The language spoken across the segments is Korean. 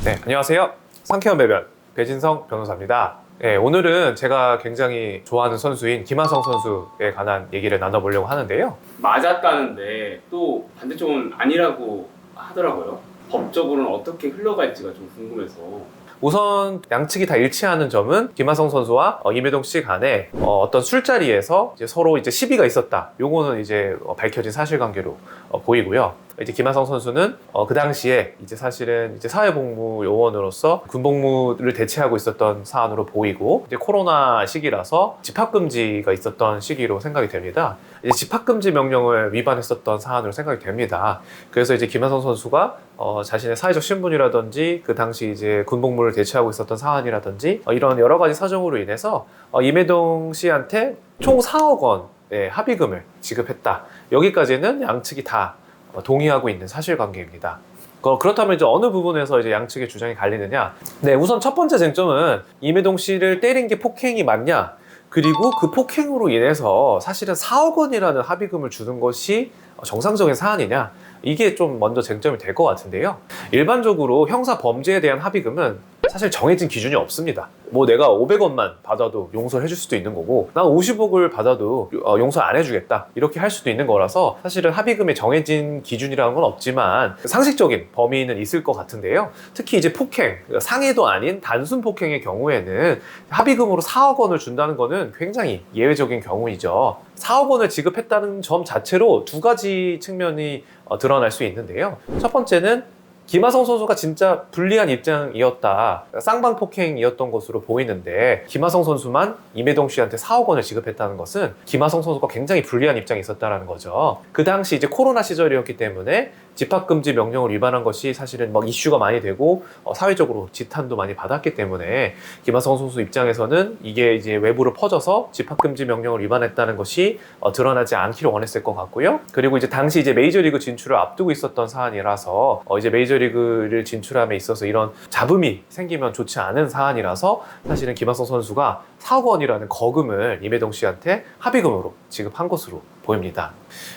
네, 안녕하세요. 상쾌한 배변 배진성 변호사입니다. 네, 오늘은 제가 굉장히 좋아하는 선수인 김하성 선수에 관한 얘기를 나눠보려고 하는데요. 맞았다는데 또 반대쪽은 아니라고 하더라고요. 법적으로는 어떻게 흘러갈지가 좀 궁금해서. 우선 양측이 다 일치하는 점은 김하성 선수와 임혜동 씨 간에 어떤 술자리에서 이제 서로 이제 시비가 있었다. 요거는 이제 밝혀진 사실관계로 보이고요. 이제 김하성 선수는 그 당시에 이제 사실은 이제 사회복무 요원으로서 군복무를 대체하고 있었던 사안으로 보이고, 이제 코로나 시기라서 집합금지가 있었던 시기로 생각이 됩니다. 이제 집합금지 명령을 위반했었던 사안으로 생각이 됩니다. 그래서 이제 김하성 선수가 자신의 사회적 신분이라든지 그 당시 이제 군복무를 대체하고 있었던 사안이라든지 이런 여러 가지 사정으로 인해서 임혜동 씨한테 총 4억 원의 합의금을 지급했다. 여기까지는 양측이 다 동의하고 있는 사실관계입니다. 그렇다면 이제 어느 부분에서 이제 양측의 주장이 갈리느냐? 네, 우선 첫 번째 쟁점은 임혜동 씨를 때린 게 폭행이 맞냐? 그리고 그 폭행으로 인해서 사실은 4억 원이라는 합의금을 주는 것이 정상적인 사안이냐? 이게 좀 먼저 쟁점이 될 것 같은데요. 일반적으로 형사 범죄에 대한 합의금은 사실 정해진 기준이 없습니다. 뭐 내가 500원만 받아도 용서를 해줄 수도 있는 거고, 난 50억을 받아도 용서 안 해주겠다, 이렇게 할 수도 있는 거라서 사실은 합의금에 정해진 기준이라는 건 없지만 상식적인 범위는 있을 것 같은데요. 특히 이제 폭행, 상해도 아닌 단순 폭행의 경우에는 합의금으로 4억 원을 준다는 거는 굉장히 예외적인 경우이죠. 4억 원을 지급했다는 점 자체로 두 가지 측면이 드러날 수 있는데요. 첫 번째는 김하성 선수가 진짜 불리한 입장이었다, 쌍방폭행이었던 것으로 보이는데 김하성 선수만 임혜동 씨한테 4억 원을 지급했다는 것은 김하성 선수가 굉장히 불리한 입장이 있었다는 거죠. 그 당시 이제 코로나 시절이었기 때문에 집합금지 명령을 위반한 것이 사실은 막 이슈가 많이 되고 사회적으로 지탄도 많이 받았기 때문에 김하성 선수 입장에서는 이게 이제 외부로 퍼져서 집합금지 명령을 위반했다는 것이 드러나지 않기를 원했을 것 같고요. 그리고 이제 당시 이제 메이저리그 진출을 앞두고 있었던 사안이라서 이제 메이저리그를 진출함에 있어서 이런 잡음이 생기면 좋지 않은 사안이라서 사실은 김하성 선수가 4억 원이라는 거금을 임혜동 씨한테 합의금으로 지급한 것으로 보입니다.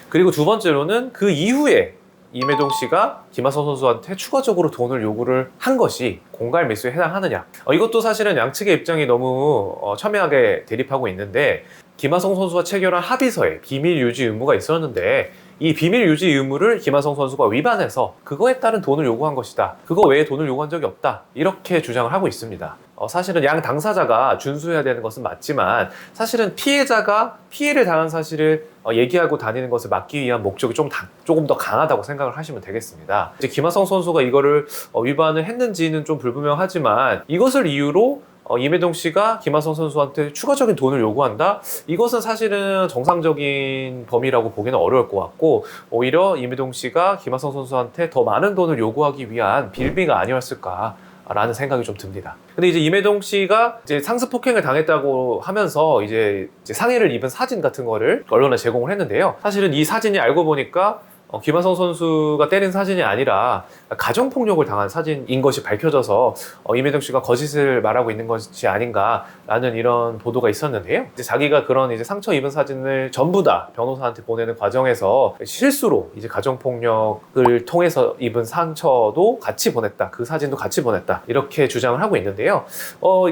그리고 두 번째로는 그 이후에 임혜동 씨가 김하성 선수한테 추가적으로 돈을 요구를 한 것이 공갈 매수에 해당하느냐, 이것도 사실은 양측의 입장이 너무 첨예하게 대립하고 있는데, 김하성 선수와 체결한 합의서에 비밀 유지 의무가 있었는데 이 비밀 유지 의무를 김하성 선수가 위반해서 그거에 따른 돈을 요구한 것이다, 그거 외에 돈을 요구한 적이 없다, 이렇게 주장을 하고 있습니다. 사실은 양 당사자가 준수해야 되는 것은 맞지만 사실은 피해자가 피해를 당한 사실을 얘기하고 다니는 것을 막기 위한 목적이 조금 더 강하다고 생각을 하시면 되겠습니다. 이제 김하성 선수가 이거를 위반을 했는지는 좀 불분명하지만 이것을 이유로 임혜동 씨가 김하성 선수한테 추가적인 돈을 요구한다? 이것은 사실은 정상적인 범위라고 보기는 어려울 것 같고, 오히려 임혜동 씨가 김하성 선수한테 더 많은 돈을 요구하기 위한 빌미가 아니었을까 라는 생각이 좀 듭니다. 근데 이제 임혜동 씨가 이제 상습 폭행을 당했다고 하면서 이제 상해를 입은 사진 같은 거를 언론에 제공을 했는데요. 사실은 이 사진이 알고 보니까 김하성 선수가 때린 사진이 아니라 가정폭력을 당한 사진인 것이 밝혀져서 임혜동 씨가 거짓을 말하고 있는 것이 아닌가라는 이런 보도가 있었는데요. 이제 자기가 그런 이제 상처 입은 사진을 전부 다 변호사한테 보내는 과정에서 실수로 이제 가정폭력을 통해서 입은 상처도 같이 보냈다, 그 사진도 같이 보냈다, 이렇게 주장을 하고 있는데요.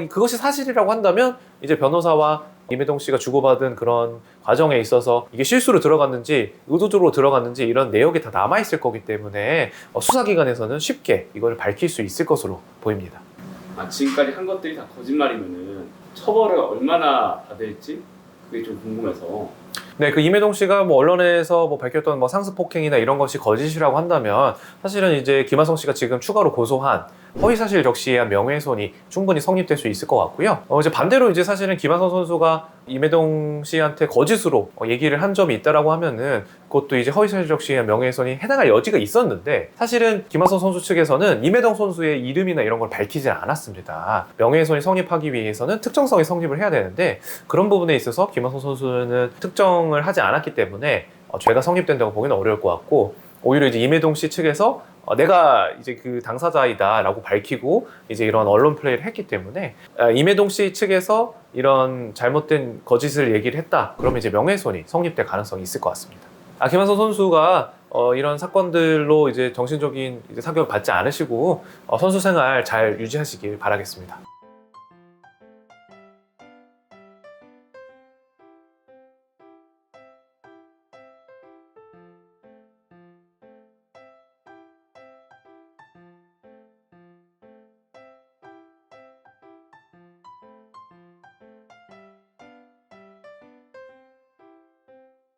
그것이 사실이라고 한다면 이제 변호사와 임혜동 씨가 주고받은 그런 과정에 있어서 이게 실수로 들어갔는지 의도적으로 들어갔는지 이런 내역이 다 남아있을 거기 때문에 수사기관에서는 쉽게 이걸 밝힐 수 있을 것으로 보입니다. 지금까지 한 것들이 다 거짓말이면은 처벌을 얼마나 받을지 그게 좀 궁금해서. 네, 그 임혜동 씨가 언론에서 밝혔던 상습 폭행이나 이런 것이 거짓이라고 한다면 사실은 이제 김하성 씨가 지금 추가로 고소한 허위사실 적시에 의한 명예훼손이 충분히 성립될 수 있을 것 같고요. 이제 반대로 이제 사실은 김하성 선수가 임혜동 씨한테 거짓으로 얘기를 한 점이 있다라고 하면은 그것도 이제 허위사실 적시에 의한 명예훼손이 해당할 여지가 있었는데, 사실은 김하성 선수 측에서는 임혜동 선수의 이름이나 이런 걸 밝히지 않았습니다. 명예훼손이 성립하기 위해서는 특정성이 성립을 해야 되는데 그런 부분에 있어서 김하성 선수는 특정을 하지 않았기 때문에 죄가 성립된다고 보기는 어려울 것 같고, 오히려 이제 임혜동 씨 측에서 내가 이제 그 당사자이다 라고 밝히고 이제 이런 언론 플레이를 했기 때문에 임혜동 씨 측에서 이런 잘못된 거짓을 얘기를 했다, 그러면 이제 명예훼손이 성립될 가능성이 있을 것 같습니다. 김하성 선수가 이런 사건들로 이제 정신적인 이제 타격을 받지 않으시고 선수 생활 잘 유지하시길 바라겠습니다.